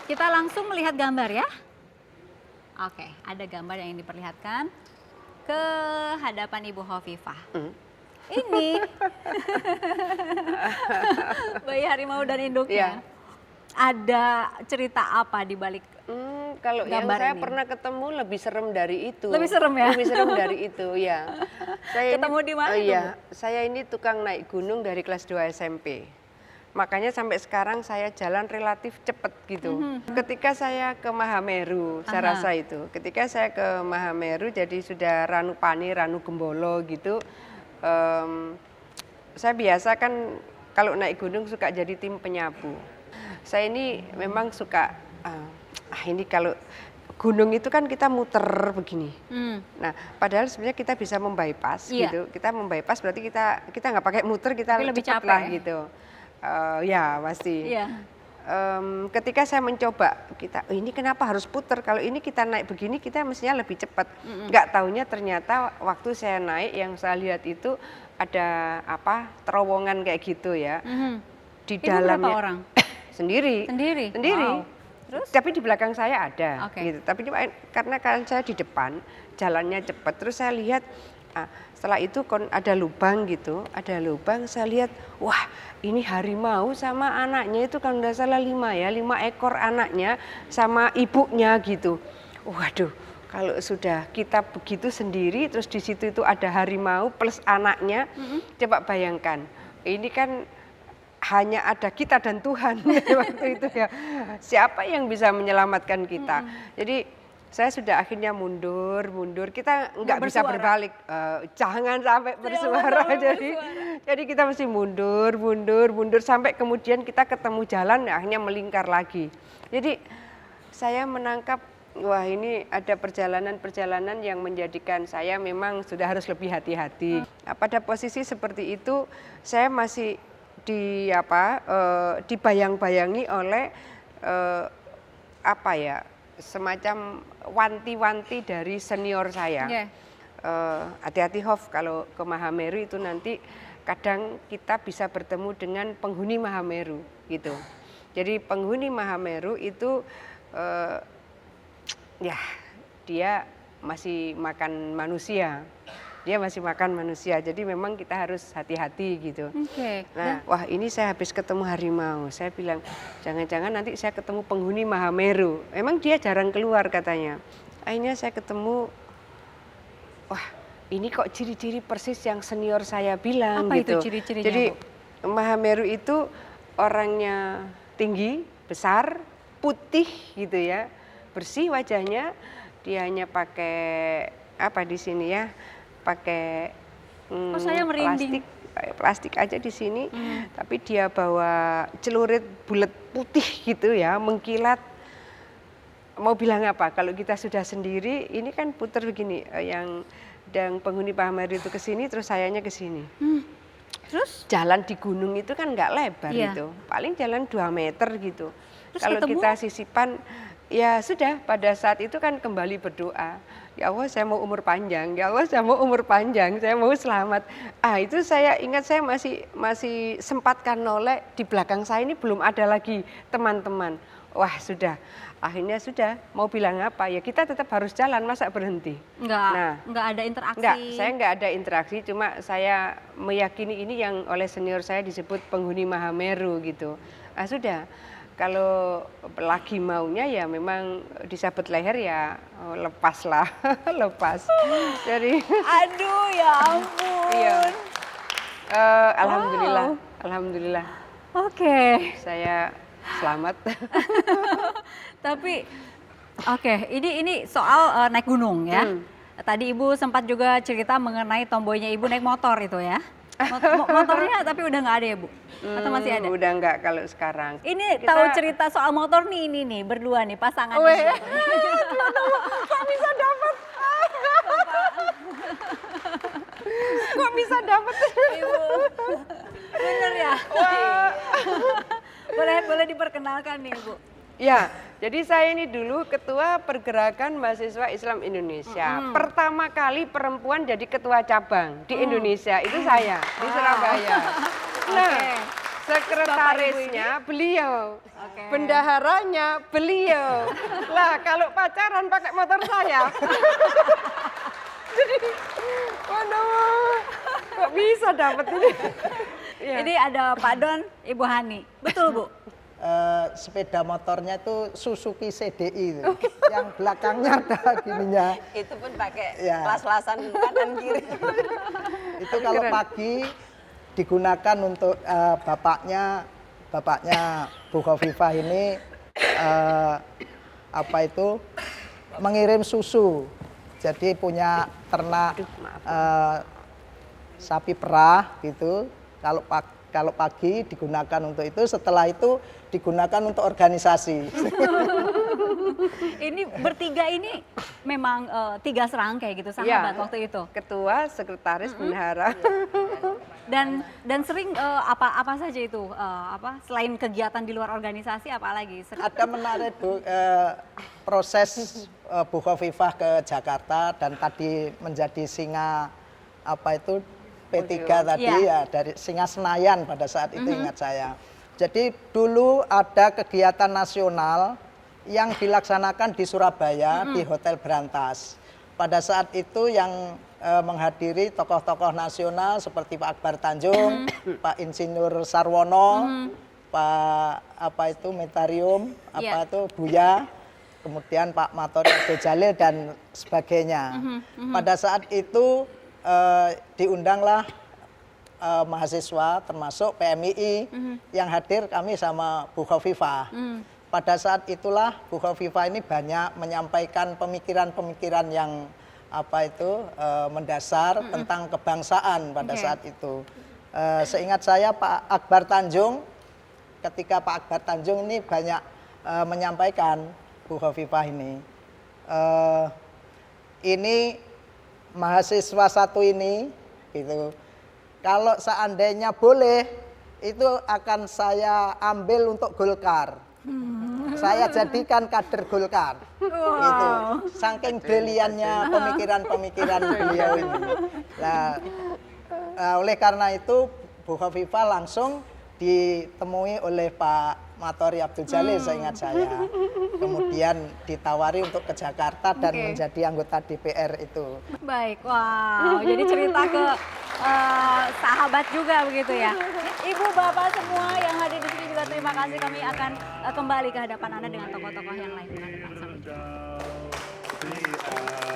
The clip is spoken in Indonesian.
Kita langsung melihat gambar ya. Oke, ada gambar yang diperlihatkan ke hadapan Ibu Hovifah. Ini bayi harimau dan induknya. Ada cerita apa di balik kalau yang gambar saya ini? pernah ketemu lebih serem dari itu. Lebih serem ya? Lebih serem dari itu, ya. Ketemu di mana tuh, Iya, Bu? saya ini tukang naik gunung dari kelas 2 SMP. Makanya sampai sekarang saya jalan relatif cepat gitu. Ketika saya ke Mahameru, saya rasa itu. Ketika saya ke Mahameru, jadi sudah Ranupani, Ranugembolo gitu. Saya biasa kan kalau naik gunung suka jadi tim penyapu. Saya ini memang suka, ini kalau gunung itu kan kita muter begini. Nah, padahal sebenarnya kita bisa membypass gitu. Kita membypass berarti kita nggak pakai muter, kita lebih cepat capek lah gitu. Ya pasti. Ketika saya mencoba, ini kenapa harus puter? Kalau ini kita naik begini, kita mestinya lebih cepat. Nggak taunya ternyata waktu saya naik yang saya lihat itu ada terowongan kayak gitu ya. Di Itu dalamnya berapa orang? Sendiri. Wow. Terus? Tapi di belakang saya ada. Oke. Gitu. Tapi karena kan saya di depan, jalannya cepat. Terus saya lihat. Setelah itu ada lubang gitu, ada lubang, saya lihat, wah ini harimau sama anaknya itu kan udah salah 5 ekor anaknya sama ibunya gitu. Waduh, kalau sudah kita begitu sendiri, terus di situ itu ada harimau plus anaknya, coba bayangkan, ini kan hanya ada kita dan Tuhan waktu itu ya. Siapa yang bisa menyelamatkan kita? Jadi saya sudah akhirnya mundur, kita nggak bisa berbalik, jangan sampai bersuara. Jadi kita mesti mundur sampai kemudian kita ketemu jalan, akhirnya melingkar lagi. Jadi saya menangkap, wah ini ada perjalanan yang menjadikan saya memang sudah harus lebih hati-hati. Pada posisi seperti itu, saya masih dibayang-bayangi oleh semacam wanti-wanti dari senior saya. Hati-hati Hof, kalau ke Mahameru itu nanti kadang kita bisa bertemu dengan penghuni Mahameru gitu. Jadi penghuni Mahameru itu dia masih makan manusia. Jadi memang kita harus hati-hati gitu. Nah, wah ini saya habis ketemu harimau. Saya bilang, jangan-jangan nanti saya ketemu penghuni Mahameru. Emang dia jarang keluar katanya. Akhirnya saya ketemu, wah ini kok ciri-ciri persis yang senior saya bilang. Apa gitu. Itu ciri-cirinya, Jadi Bu? Mahameru itu orangnya tinggi, besar, putih gitu ya, bersih wajahnya. Dia hanya pakai di sini ya? Pakai saya merinding. plastik aja di sini, tapi dia bawa celurit bulat putih gitu ya, mengkilat. Mau bilang apa? Kalau kita sudah sendiri, ini kan puter begini, yang penghuni Mahameru itu ke sini, terus sayanya ke sini. Terus? Jalan di gunung itu kan nggak lebar gitu, paling jalan 2 meter gitu. Kalau kita sisipan, ya sudah pada saat itu kan kembali berdoa. Ya Allah saya mau umur panjang, ya Allah saya mau umur panjang, saya mau selamat. Itu saya ingat saya masih sempatkan noleh, di belakang saya ini belum ada lagi teman-teman. Wah sudah, akhirnya sudah, mau bilang apa ya kita tetap harus jalan, masa berhenti? Nggak ada interaksi? Saya nggak ada interaksi, cuma saya meyakini ini yang oleh senior saya disebut penghuni Mahameru gitu. Sudah. Kalau lagi maunya ya memang disabet leher ya lepas lah, lepas. Jadi, aduh ya ampun. Iya. Alhamdulillah. Oke. Saya selamat. Tapi, ini soal naik gunung ya. Tadi Ibu sempat juga cerita mengenai tomboynya Ibu naik motor itu ya. Motornya tapi udah nggak ada ya Bu? Atau masih ada? Udah nggak kalau sekarang. Ini tahu cerita soal motor nih ini nih berdua nih pasangan. Kok bisa dapat? Kok bisa dapat? Ibu, bener ya? Boleh diperkenalkan nih Bu. Ya, jadi saya ini dulu ketua Pergerakan Mahasiswa Islam Indonesia. Pertama kali perempuan jadi ketua cabang di Indonesia, itu saya di Surabaya. Nah, Sekretarisnya beliau, Oke. bendaharanya beliau. Lah kalau pacaran pakai motor saya. Jadi, waduh, kok bisa dapet ini? Iya. Ini ada Pak Don, Ibu Hani. Betul, Bu? Sepeda motornya itu Suzuki CDI itu. Yang belakangnya ada gininya. Itu pun pakai Ya. las-lasan kanan kiri. Itu kalau Keren. pagi digunakan untuk bapaknya Bu Khofifah ini mengirim susu. Jadi punya ternak sapi perah gitu. Kalau pagi digunakan untuk itu, setelah itu digunakan untuk organisasi. Ini bertiga ini memang 3 serangkai gitu, sahabat Iya. waktu itu. Ketua, sekretaris, bendahara. Dan sering apa saja itu selain kegiatan di luar organisasi apa lagi? Ada menarik proses Bu Khofifah ke Jakarta dan tadi menjadi singa P3 tadi Ya. ya dari singa Senayan pada saat itu ingat saya. Jadi dulu ada kegiatan nasional yang dilaksanakan di Surabaya di Hotel Berantas. Pada saat itu yang menghadiri tokoh-tokoh nasional seperti Pak Akbar Tanjung, Pak Insinyur Sarwono, Pak Metarium, Ya. Buya, kemudian Pak Matori Abdul Jalil dan sebagainya. Pada saat itu diundanglah mahasiswa termasuk PMII yang hadir kami sama Bu Khofifah. Pada saat itulah Bu Khofifah ini banyak menyampaikan pemikiran-pemikiran yang mendasar tentang kebangsaan pada saat itu. Seingat saya Pak Akbar Tanjung, ketika Pak Akbar Tanjung ini banyak menyampaikan Bu Khofifah ini mahasiswa satu ini gitu. Kalau seandainya boleh itu akan saya ambil untuk Golkar. Saya jadikan kader Golkar. Gitu. Saking briliannya pemikiran-pemikiran beliau ini. Nah, oleh karena itu Bu Khofifah langsung ditemui oleh Pak Matori Abdul Jalil, seingat saya. Kemudian ditawari untuk ke Jakarta dan menjadi anggota DPR itu. Baik, wow. Jadi cerita ke sahabat juga begitu ya. Ibu, bapak semua yang hadir di sini juga terima kasih. Kami akan kembali ke hadapan Anda dengan tokoh-tokoh yang lain. Sampai jumpa.